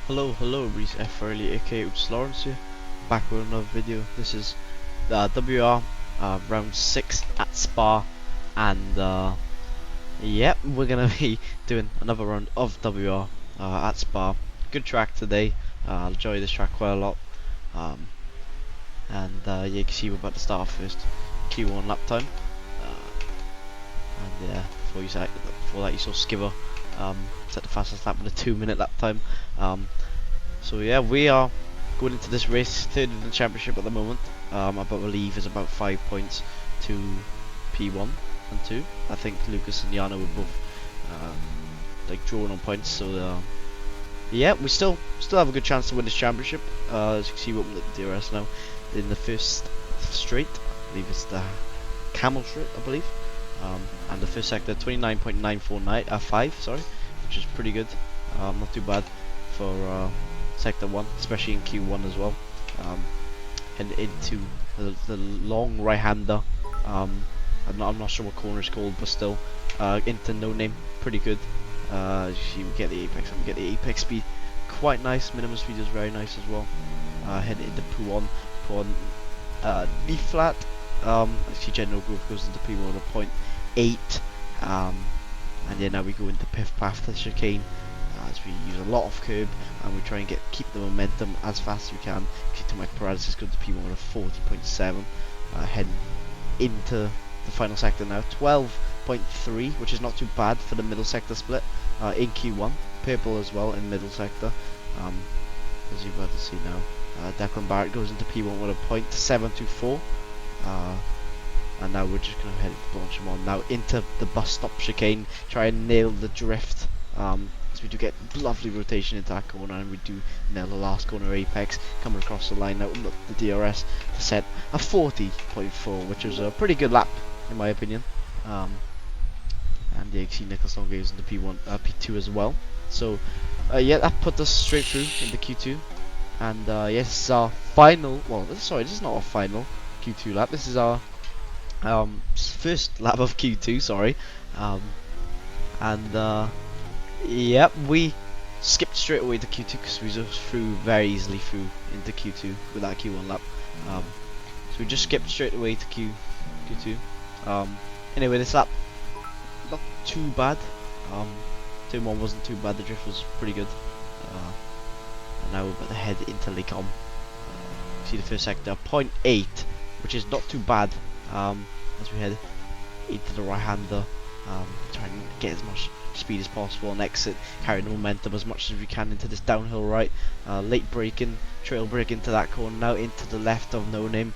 Hello, Reese FRA ELITE aka Otis Lawrence here, back with another video. This is WR round 6 at Spa, and yep, we're gonna be doing another round of WR at Spa. Good track today. I enjoy this track quite a lot, and yeah, you can see we're about to start our first Q1 lap time. And yeah, before that you saw Skipper set the fastest lap with a 2-minute lap time. So yeah, we are going into this race third in the championship at the moment. I believe is about 5 points to P1 and 2. I think Lucas and Yana were both like drawing on points. So yeah, we still have a good chance to win this championship. As you can see, we're up at the DRS now in the first straight. I believe it's the Camel Straight, I believe. And the first sector 29.945, sorry, which is pretty good. Not too bad for sector 1, especially in Q1 as well. And into the long right-hander. I'm not sure what corner is called, but still into no name, pretty good. As you see, we get the apex, and we get the apex speed, quite nice. Minimum speed is very nice as well. Head into P1 B flat. Actually, general growth goes into P1 at 0.8, and then now we go into Piff Path the chicane, as we use a lot of curb and we try and keep the momentum as fast as we can. See, to my paralysis goes to P1 at 40.7, heading into the final sector now, 12.3, which is not too bad for the middle sector split in Q1. Purple as well in middle sector, as you're about to see now. Declan Barrett goes into P1 with a 0.724. And now we're just going to head to launch him on now into the bus stop chicane, try and nail the drift, as we do get lovely rotation into that corner, and we do nail the last corner apex, coming across the line now with the DRS to set a 40.4, which was a pretty good lap in my opinion. And yeah, you can see Nicholas Long goes into P1, P2 as well. So yeah, that put us straight through into Q2, and yes, this is our final, well sorry, this is not our final Q2 lap, this is our first lap of Q2, sorry. And yep, we skipped straight away to Q2 because we just flew very easily through into Q2 with that Q1 lap. So we just skipped straight away to Q2. Anyway, this lap not too bad. Turn 1 wasn't too bad, the drift was pretty good. And now we're about to head into Lecom. See the first sector, 0.8, which is not too bad. As we head into the right-hander, trying to get as much speed as possible and exit, carry the momentum as much as we can into this downhill right. Late braking, trail brake into that corner, now into the left of No Name,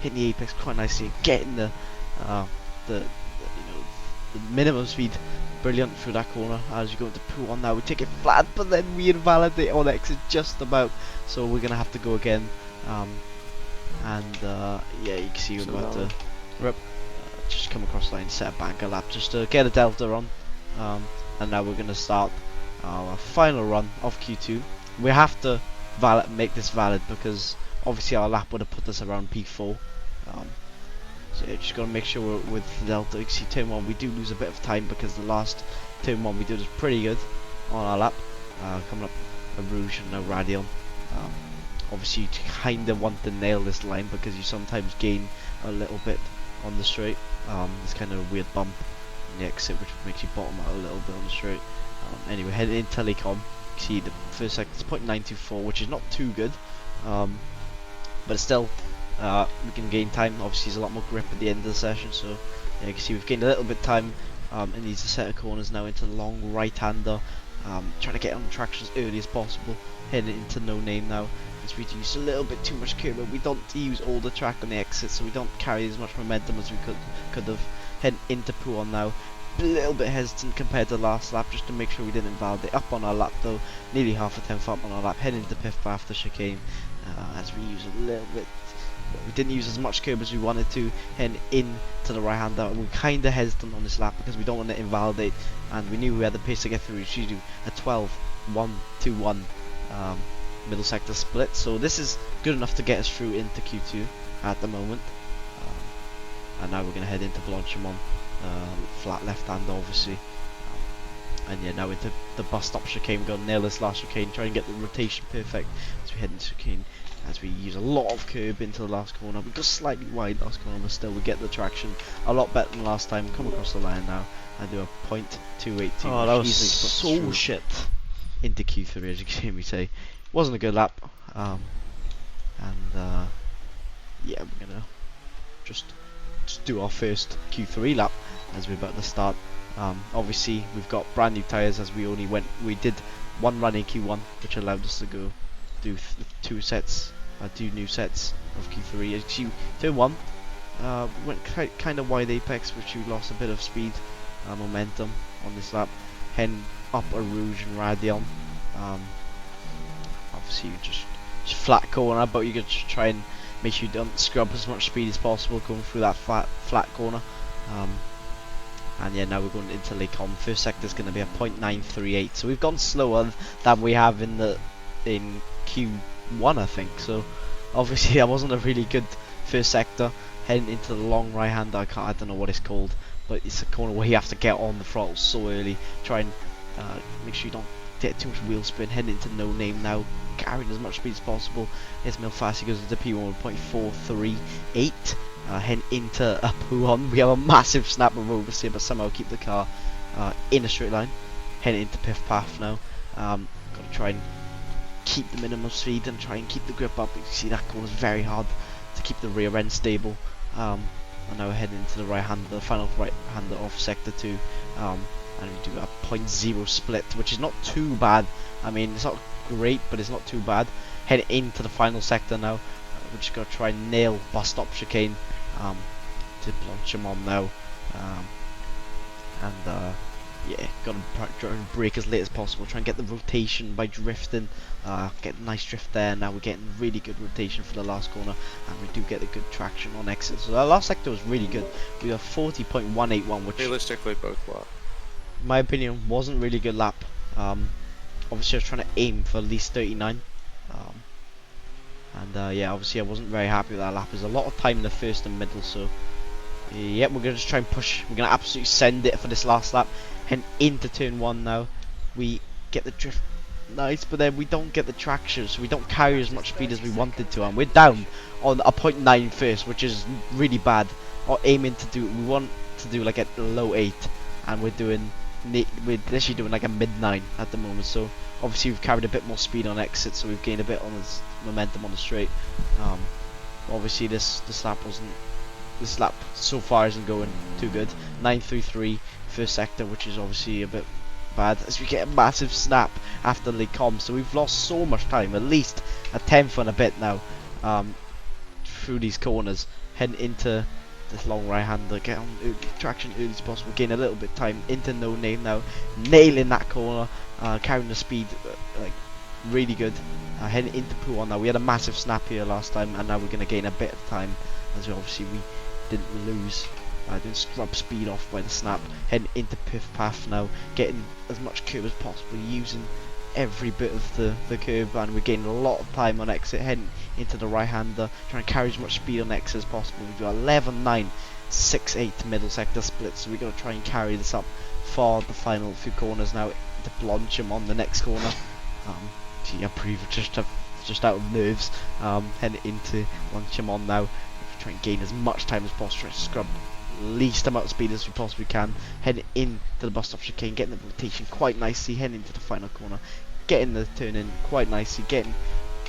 hitting the apex quite nicely, getting the minimum speed brilliant through that corner. As you go into P1 now, we take it flat, but then we invalidate on exit just about, so we're gonna have to go again. And yeah, you can see we're about to just come across the line, set a banker lap just to get a delta on. And now we're going to start our final run of Q2. We have to make this valid because obviously our lap would have put us around P4. So yeah, just got to make sure we're with the delta. You can see turn 1 we do lose a bit of time because the last turn 1 we did was pretty good on our lap. Coming up a Rouge and a Radion. Obviously you kind of want to nail this line because you sometimes gain a little bit on the straight. This kind of a weird bump in the exit which makes you bottom out a little bit on the straight. Anyway, heading in Telecom, you see the first sector is 0.924, which is not too good, but still we can gain time. Obviously there's a lot more grip at the end of the session, so yeah, you can see we've gained a little bit of time in these set of corners now into the long right-hander. Trying to get on the traction as early as possible, heading into No Name now. As we use a little bit too much curb, but we don't use all the track on the exit, so we don't carry as much momentum as we could have. Heading into P1 now, a little bit hesitant compared to the last lap, just to make sure we didn't invalidate up on our lap though, nearly half a tenth up on our lap. Heading into Piff Path the chicane, as we use a little bit, we didn't use as much curb as we wanted to, heading into the right hander. We're kind of hesitant on this lap because we don't want to invalidate, and we knew we had the pace to get through. We should do a 12.121 middle sector split, so this is good enough to get us through into Q2 at the moment. And now we're going to head into Blanchimont, flat left hand obviously. And yeah, now into the bus stop chicane. We're gonna nail this last chicane, try and get the rotation perfect as we head into chicane. As we use a lot of curb into the last corner. We go slightly wide last corner, but still we get the traction a lot better than last time. Come across the line now and do a .282. Oh, that was so shit. Into Q3, as you can hear me say. Wasn't a good lap. Yeah, we're gonna just do our first Q3 lap as we're about to start. Obviously we've got brand new tyres, as we did one run in Q1, which allowed us to go do two new sets of Q3. As you see, turn 1 we went kind of wide apex, which we lost a bit of speed momentum on this lap, heading up a Rouge and Radion. Obviously just flat corner, but you could try and make sure you don't scrub as much speed as possible going through that flat corner. And yeah, now we're going into Lake Holm. First sector is going to be a .938, so we've gone slower than we have in Q1, I think. So obviously that wasn't a really good first sector. Heading into the long right hand, I don't know what it's called, but it's a corner where you have to get on the throttle so early. Try and make sure you don't get too much wheel spin. Heading into No Name now, carrying as much speed as possible. Here's Mil fast, he goes into P1 with .438. Heading into a P1, we have a massive snap of oversteer, but somehow keep the car in a straight line. Heading into Piff Path now. Got to try and keep the minimum speed and try and keep the grip up. You see that corner is very hard to keep the rear end stable. And now we're heading into the the final right hander off sector 2. And we do a .0 split, which is not too bad. I mean, it's not great, but it's not too bad. Heading into the final sector now. We're just going to try and nail bus stop chicane to launch him on now. Yeah, got to try and brake as late as possible. Try and get the rotation by drifting. Get a nice drift there. Now we're getting really good rotation for the last corner, and we do get a good traction on exit. So our last sector was really good. We got 40.181, which realistically both were. in my opinion wasn't really good lap. Obviously I was trying to aim for at least 39. Yeah, obviously I wasn't very happy with that lap. There's a lot of time in the first and middle, so yeah, we're gonna just try and push. We're gonna absolutely send it for this last lap. And into turn 1 now, we get the drift nice, but then we don't get the traction, so we don't carry as much speed as we wanted to, and we're down on a .9 first, which is really bad. Or aiming to do, we want to do like a low 8, and we're literally doing like a mid 9 at the moment. So obviously we've carried a bit more speed on exit, so we've gained a bit on this momentum on the straight. Obviously this lap so far isn't going too good. 933 first sector, which is obviously a bit bad, as we get a massive snap after Lake Com. So we've lost so much time, at least a 10th and a bit now, through these corners. Heading into this long right hander, get on traction early as possible, gain a little bit of time into No Name now, nailing that corner, carrying the speed like really good. Heading into P1 now. We had a massive snap here last time, and now we're going to gain a bit of time, as obviously we didn't lose. Didn't scrub speed off by the snap. Heading into Piff Path now, getting as much curb as possible, using every bit of the curb, and we're gaining a lot of time on exit. Heading into the right hander, trying to carry as much speed on exit as possible. We do 11.968 middle sector split, so we're going to try and carry this up for the final few corners now to launch him on the next corner. Gee, I'm pretty just out of nerves. Heading into launch him on now, try and gain as much time as possible, try to scrub least amount of speed as we possibly can. Heading into the bus stop chicane, getting the rotation quite nicely, heading into the final corner, getting the turn in quite nicely, getting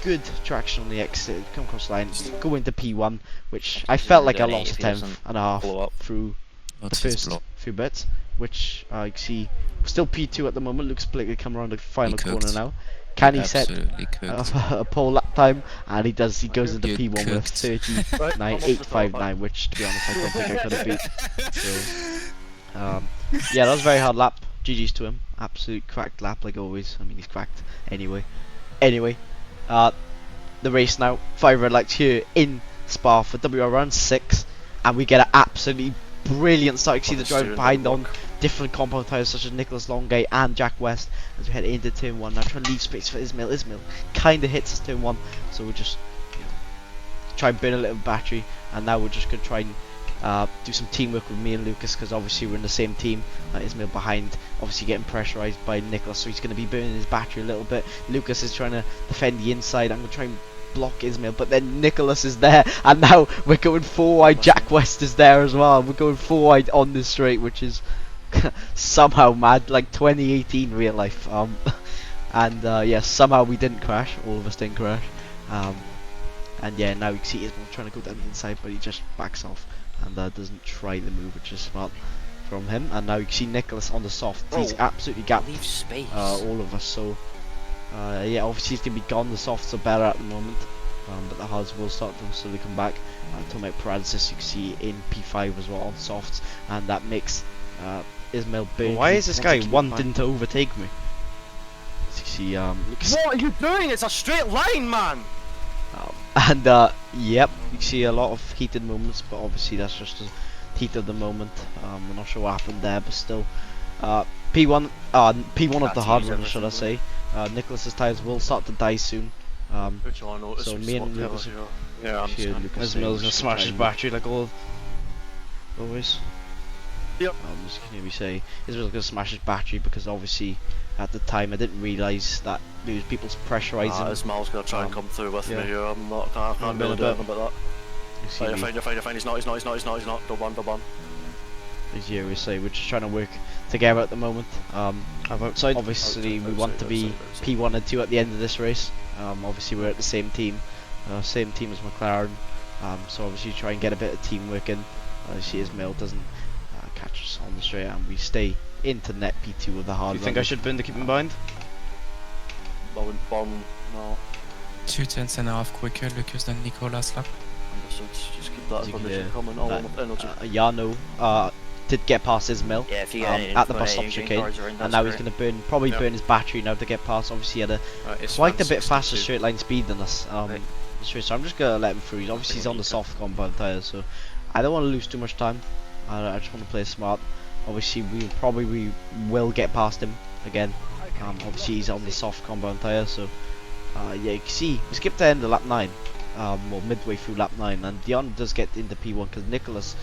good traction on the exit, come across the line, go into P1, which I felt like I lost a 10th and a half through the first few bits, which I see still P2 at the moment. Looks like they come around the final corner now. Can he set a pole lap time? And he does. He goes into P1 with 39.859, which, to be honest, I don't think I could have beat. So, yeah, that was a very hard lap. GG's to him. Absolute cracked lap, like always. I mean, he's cracked anyway. Anyway, the race now. 5 red lights here in Spa for WR round 6, and we get an absolutely brilliant start. You can see the driver behind on different compound tyres such as Nicholas Longay and Jack West as we head into turn 1. Now trying to leave space for Ismail. Ismail kind of hits us turn 1, so we'll just try and burn a little battery, and now we're just going to try and do some teamwork with me and Lucas, because obviously we're in the same team. Ismail behind, obviously getting pressurized by Nicholas, so he's going to be burning his battery a little bit. Lucas is trying to defend the inside. I'm going to try and block Ismail, but then Nicholas is there, and now we're going 4 wide. Jack West is there as well. We're going 4 wide on this straight, which is somehow mad, like 2018 real life. And yeah, somehow we didn't crash. All of us didn't crash. And yeah, now you can see Ismail trying to go down the inside, but he just backs off and doesn't try the move, which is smart from him. And now you can see Nicholas on the soft. He's absolutely gapped all of us. So yeah, obviously he's gonna be gone. The softs are better at the moment, but the hards will start to slowly come back. Talking about paralysis, you can see in P5 as well on softs, and that makes Ismail burn. Why is this guy wanting to overtake me? So you see, what are you doing? It's a straight line, man. and yep, you see a lot of heated moments, but obviously that's just the heat of the moment. I'm not sure what happened there, but still, P1 of the hard run, should I say? Nicholas's tires will start to die soon. So me and Lucas, Ismail's gonna smash his battery like always. Yep. Just can hear me say Ismail's gonna smash his battery, because obviously at the time I didn't realise that there was people pressurising. Ismail's gonna try and come through with me here. I'm not. I can't really do anything about that. Fine. He's not. Don't run. As you always say, we're just trying to work together at the moment. Obviously we want to be P1 and 2 at the end of this race. Obviously we're at the same team as McLaren. So obviously try and get a bit of teamwork in. See Ismail doesn't catch us on the straight, and we stay into net P2 with the hard. Do you think I should burn to keep him behind? I wouldn't bomb, no. 2/10.5 quicker, Lucas, than Nicolas lap. Just keep that information coming. Yano did get past Ismail at the bus stop chicane, and now he's going to probably burn his battery now to get past. Obviously he had quite a bit faster straight line speed than us. So I'm just going to let him through. Obviously he's on the soft compound tyres, so I don't want to lose too much time. I just want to play smart. Obviously we will get past him again. Obviously he's on the soft compound tyre, so yeah, you can see we skipped the end of lap 9, well, midway through lap 9, and Dion does get into P1 because Nicholas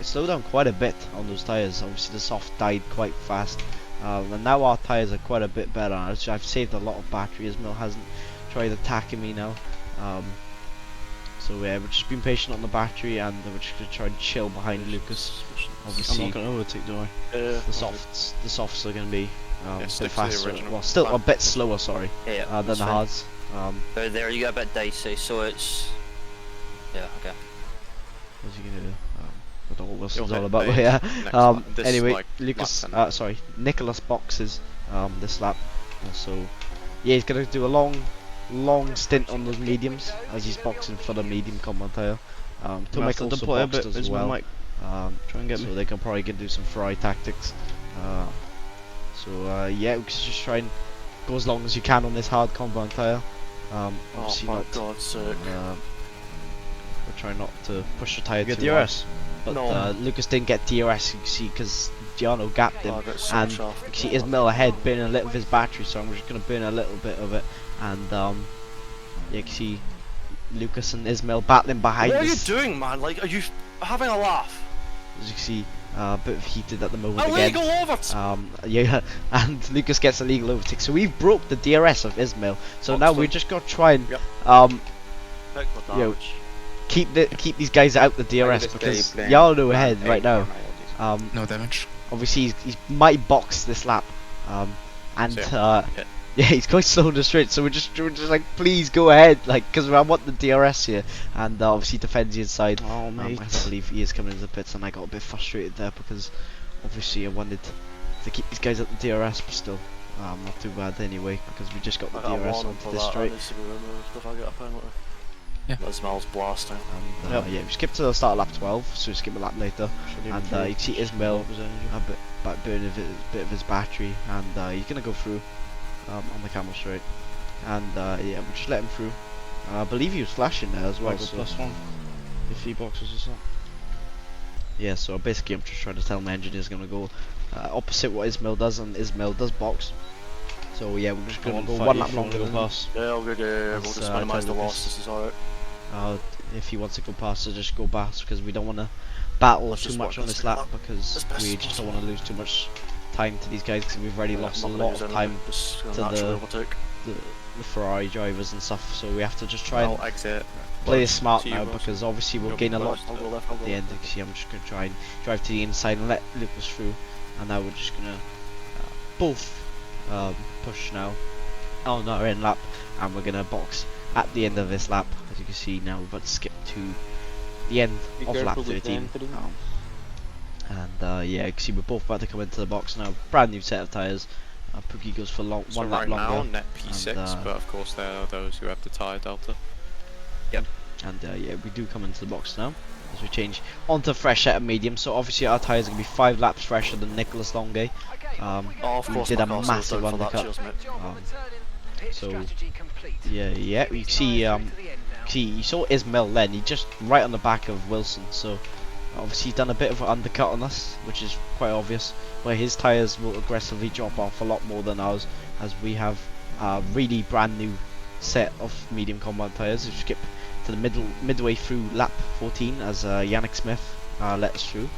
slowed down quite a bit on those tyres. Obviously the soft died quite fast, and now our tyres are quite a bit better. I've saved a lot of battery. Ismail hasn't tried attacking me now. So yeah, we're just being patient on the battery, and we're just gonna try and chill behind Lucas. Obviously, I'm not gonna overtake, do I? The softs are gonna be a bit faster. Well, still a bit slower, sorry, than the hards. There you get a bit dicey, so it's okay. What's he gonna do? I don't know what Wilson's all about, but yeah. Anyway, Lucas, Nicholas boxes this lap, so yeah, he's gonna do a long stint on those mediums as he's boxing for the medium compound tyre. Tomek also boxed as well. Try and get me. So they can probably do some fry tactics. So yeah, we can just try and go as long as you can on this hard compound tyre. Obviously for God's sake. We're trying not to push the tyre You get too hard. DRS? But Lucas didn't get DRS, you can see, because Giano gapped him, and you can see Ismail ahead burning a little of his battery, so I'm just going to burn a little bit of it, and you can see Lucas and Ismail battling behind us. What are you doing, man? Like, are you having a laugh? As you can see, a bit of heated at the moment illegal again. overtake! Yeah, and Lucas gets a legal overtake, so we've broke the DRS of Ismail, so now we're just going to try and keep these guys out the DRS, because y'all know ahead right now. No damage. Obviously he might box this lap, and yeah, he's quite slow in the straight, so we're just like, please go ahead, like, because I want the DRS here, and obviously defends the inside. Oh mate, I believe he is coming into the pits, and I got a bit frustrated there because obviously I wanted to keep these guys at the DRS, but still not too bad anyway, because we just got the DRS onto this straight. Yeah. That smells blasting. And yeah, we skipped to the start of lap 12, so we skip a lap later, and you can see Ismail a bit back burning a bit of his battery, and he's gonna go through on the camel straight, and yeah, we just let him through. I believe he was flashing there as well. So +1 if he boxes or something. yeah, so basically I'm just trying to tell my engineer's gonna go opposite what Ismail does, and Ismail does box. So yeah, we're just gonna go one lap longer than pass. Yeah, all good. We'll just minimize the loss. This is alright. If he wants to go past, so just go past, because we don't want to battle Let's too just much work on this this bit lap up because as best we as just don't want to lose too much time to these guys, because we've already lost a lot of time Just to naturally overtake. the Ferrari drivers and stuff, so we have to just try and I'll exit. play this smart to you, now, Wilson. because obviously we'll You'll gain be a lot I'll go left, I'll at go the end. left. You see, I'm just going to try and drive to the inside and let Lucas through, and now we're just going to both push now on our end lap, and we're going to box at the end of this lap. As you can see now, we're about to skip to the end of lap 13. And yeah, you can see we're both about to come into the box now. Brand new set of tyres. Pookie goes for So one lap right now, longer. net P6, and, but of course there are those who have the tyre delta. And yeah, we do come into the box now as we change onto fresh set of medium. So obviously our tyres are going to be 5 laps fresher than Nicholas Longe. Oh, of We course, did a my car massive slowed down for that, undercut. cheers, mate. So yeah, you see you saw Ismail then, he just right on the back of Wilson, so obviously he's done a bit of an undercut on us, which is quite obvious, where his tyres will aggressively drop off a lot more than ours, as we have a really brand new set of medium compound tyres. We skip to the midway through lap 14 as Yannick Smith let us through,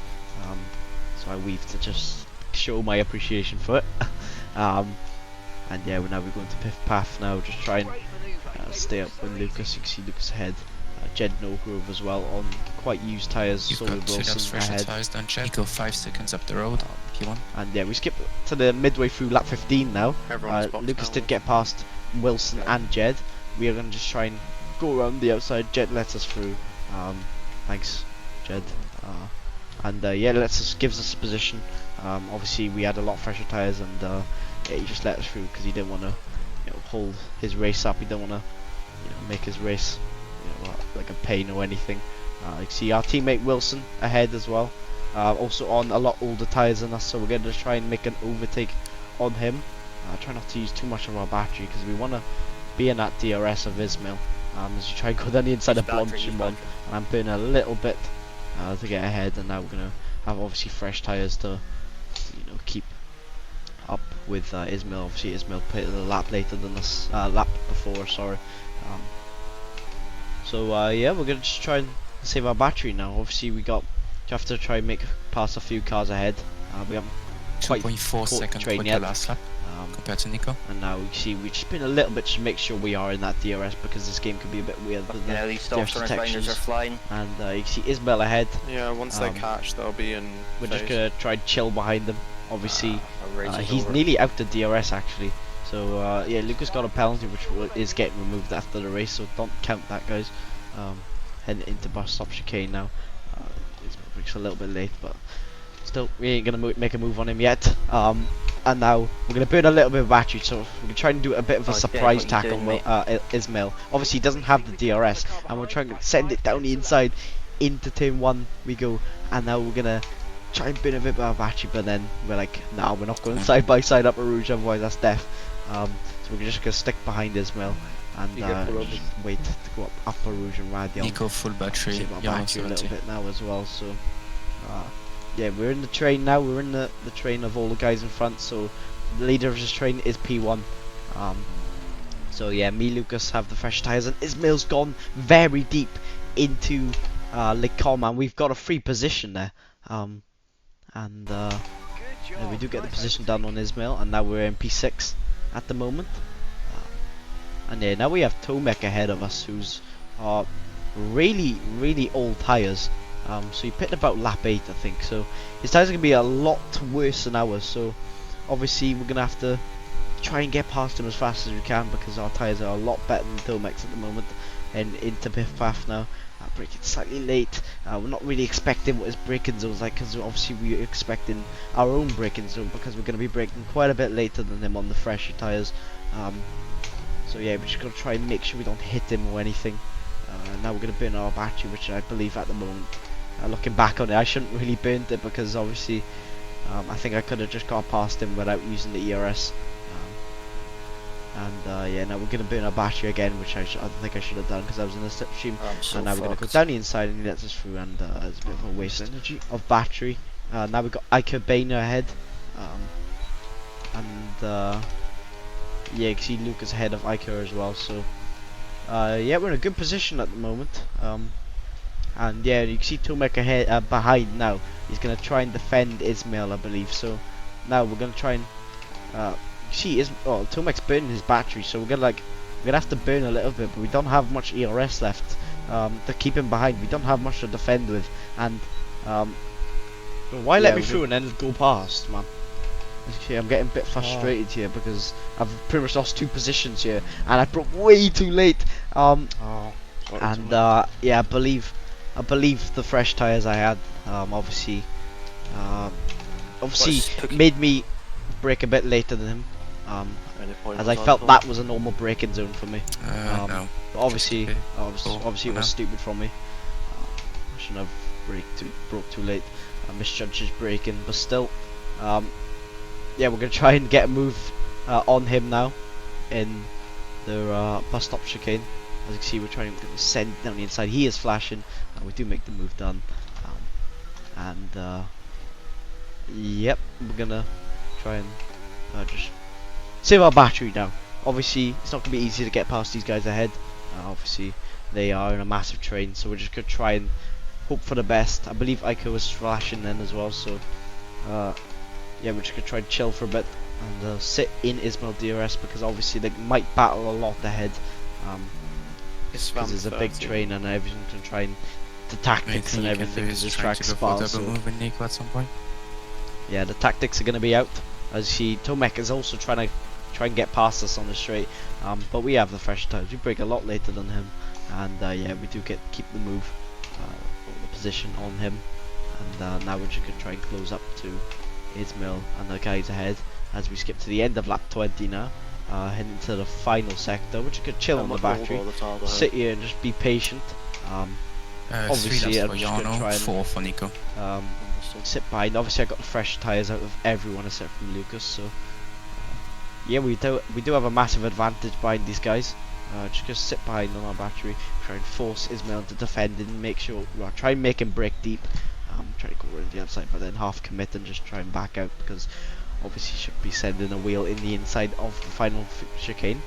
so I weave to just show my appreciation for it. And yeah, we're going to Piff Path now, just try and stay up with Lucas. You can see Lucas ahead. Jed No Grove as well on quite used tyres. You've So got with 2 laps Wilson fresher ahead. tyres than Chad. You go 5 seconds up the road. P1. And yeah, we skip to the midway through lap 15 now. Everyone's boxed Lucas now. did get past Wilson and Jed. We are going to just try and go around the outside. Jed lets us through. Thanks, Jed. And yeah, gives us a position. Obviously, we had a lot fresher tyres, and yeah, he just let us through because he didn't want to hold his race up. He didn't want to make his race like a pain or anything. You see our teammate Wilson ahead as well, also on a lot older tyres than us, so we're going to try and make an overtake on him. Try not to use too much of our battery because we want to be in that DRS of Ismail, as you try and go down the inside of Blanche and one, and I'm burning a little bit to get ahead, and now we're going to have obviously fresh tyres to keep up with Ismail. Obviously Ismail played a lap later than us, lap before, sorry. So yeah, we're gonna just try and save our battery now. Obviously we have to try and make past a few cars ahead. We haven't quite 2.4 seconds train with yet. the last lap compared to Nico. And now you see we've just been a little bit to make sure we are in that DRS, because this game can be a bit weird with the these stop turn binders are flying. And you see Ismail ahead. Yeah, once they catch, they'll be in. We're just gonna try and chill behind them. Obviously, he's over. nearly out the DRS actually. So yeah, Lucas got a penalty which is getting removed after the race, so don't count that, guys. Heading into bus stop chicane now. It's a little bit late, but still, we ain't gonna make a move on him yet. And now we're gonna burn a little bit of battery, so we're gonna try and do a bit of a surprise tack on Ismail. Obviously, he doesn't have the DRS, and we're trying to send it down the inside into turn 1. We go, and now we're gonna try and burn a bit of our battery, but then we're like, nah, we're not going side by side up a Rouge, otherwise that's death. So we're just gonna stick behind Ismail and just wait to go up a Rouge and ride the Nico full battery. save our You're on battery a little 70. bit now as well. So yeah, we're in the train now. We're in the train of all the guys in front. So the leader of this train is P1. So yeah, me, Lucas have the fresh tyres, and Ismail's gone very deep into Lake Com, and we've got a free position there. And yeah, we do get the position done on Ismail, and now we're in P6 at the moment. And yeah, now we have Tomek ahead of us, who's really old tyres. So he pitted about lap 8, I think. So his tyres are gonna be a lot worse than ours. So obviously we're gonna have to try and get past him as fast as we can, because our tyres are a lot better than Tomek's at the moment. And into Piff Path now. Braking slightly late. We're not really expecting what his braking zone's like, because obviously we're expecting our own braking zone, because we're going to be braking quite a bit later than him on the fresher tyres. So yeah, we're just going to try and make sure we don't hit him or anything. Now we're going to burn our battery, which I believe at the moment, looking back on it, I shouldn't really burn it, because obviously I think I could have just got past him without using the ERS. And yeah, now we're going to burn our battery again, which I think I should have done because I was in the slipstream. And now we're going to go down the inside, and he lets us through, and it's a bit of a waste of battery. Now we've got Ike Urbana ahead. Yeah, you can see Lucas ahead of Ike as well. So yeah, we're in a good position at the moment. And yeah, you can see Tomek ahead, behind now. He's gonna try and defend Ismail, I believe. So now we're gonna try and see Tomek's burning his battery, so we're gonna have to burn a little bit, but we don't have much ERS left to keep him behind. We don't have much to defend with, and why yeah, let me through and then go past, man? okay, I'm getting a bit frustrated here because I've pretty much lost 2 positions here, and I broke way too late. Yeah, I believe the fresh tires I had obviously made me brake a bit later than him, as I felt that was a normal braking zone for me. No. But obviously, Okay. obviously it was stupid from me. I shouldn't have broke too late. I misjudged his braking, but still, yeah, we're gonna try and get a move on him now in the bus stop chicane. As you can see, we're trying to send down the inside. He is flashing, and we do make the move done. Yep, we're gonna try and just save our battery now. Obviously, it's not gonna be easy to get past these guys ahead. Obviously, they are in a massive train, so we're just gonna try and hope for the best. I believe Ico was flashing then as well, so yeah, we're just gonna try and chill for a bit and sit in Ismail DRS, because obviously they might battle a lot ahead. Because there's a big train and everything to try and the tactics and everything is this track spot. So Nico at some point. yeah, the tactics are gonna be out. As you see, Tomek is also trying to get past us on the straight, but we have the fresh tires. We brake a lot later than him, and yeah, we do keep the move, the position on him, and now we're just gonna try and close up to Ismail and the guys ahead as we skip to the end of lap 20 now. Heading to the final sector, which could chill on the battery, sit here and just be patient. Obviously, I'm just gonna try and 4 for Nico. sit behind. Obviously, I got the fresh tires out of everyone except from Lucas, so yeah, we do have a massive advantage behind these guys. Just gonna sit behind on our battery, try and force Ismail to defend and make sure, try and make him break deep. Try to go around the outside, but then half commit and just try and back out, because obviously should be sending a wheel in the inside of the final chicane.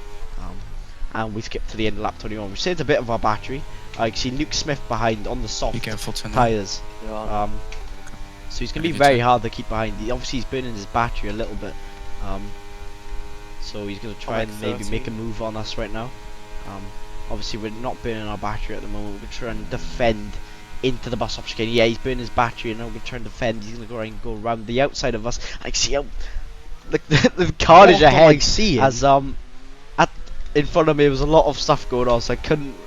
And we skip to the end of lap 21. We saved a bit of our battery. I can see Luke Smith behind on the soft tyres. Yeah. So he's going to be very hard to keep behind. Obviously he's burning his battery a little bit. So he's going to try and maybe make a move on us right now. Obviously we're not burning our battery at the moment. We're trying to defend into the bus stop chicane. Yeah, he's burning his battery, and now we're trying to defend. He's going to go around the outside of us. I see how the carnage ahead. As in front of me, there was a lot of stuff going on, so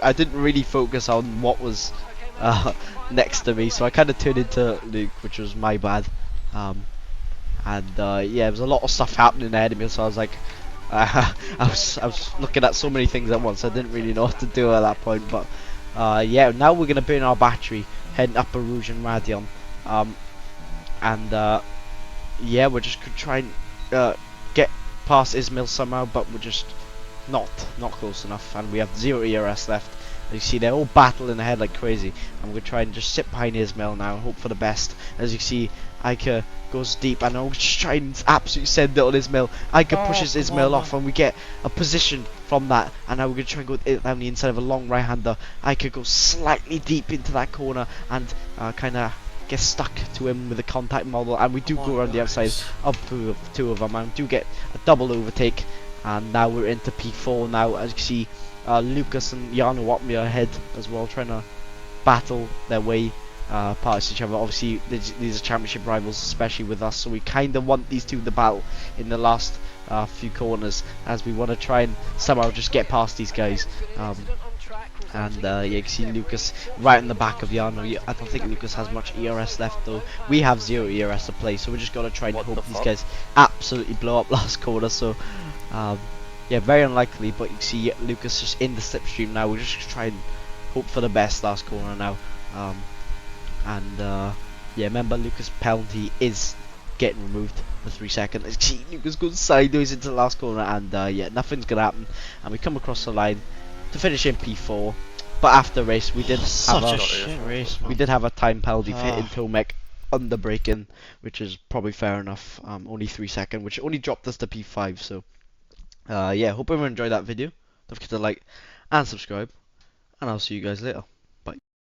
I didn't really focus on what was next to me, so I kind of turned into Luke, which was my bad. Yeah, there was a lot of stuff happening ahead of me, so I was like, I was looking at so many things at once. I didn't really know what to do at that point, but yeah, now we're gonna burn our battery heading up a Rouge and Radion, yeah, we're just gonna try and get past Ismail somehow, but we're just not close enough, and we have 0 ERS left. As you see, they're all battling ahead like crazy. I'm gonna try and just sit behind Ismail now and hope for the best. As you see, Ica goes deep, and I'll just try and absolutely send it on Ismail. Ica pushes Ismail off, and we get a position from that. And now we're gonna try and go down the inside of a long right-hander. Ica goes slightly deep into that corner and kind of gets stuck to him with a contact model, and we do go around the outside of two of them, and do get a double overtake. And now we're into P4 now. As you can see, Lucas and Jano Watmir ahead as well, trying to battle their way past each other. Obviously, these are championship rivals, especially with us, so we kind of want these two to battle in the last few corners, as we want to try and somehow just get past these guys. Yeah, you can see Lucas right in the back of Jano. I don't think Lucas has much ERS left, though. We have 0 ERS to play, so we're just going to try and hope these guys absolutely blow up last corner. So yeah, very unlikely, but you can see Lucas just in the slipstream now. We're just trying to hope for the best last corner now. Yeah, remember, Lucas' penalty is getting removed for 3 seconds. You see Lucas goes sideways into the last corner, and yeah, nothing's gonna happen, and we come across the line to finish in P4. But after race, we did have a time penalty for hitting Tomek under braking, which is probably fair enough. Only 3 seconds, which only dropped us to P5. So yeah, hope everyone enjoyed that video. Don't forget to like and subscribe, and I'll see you guys later.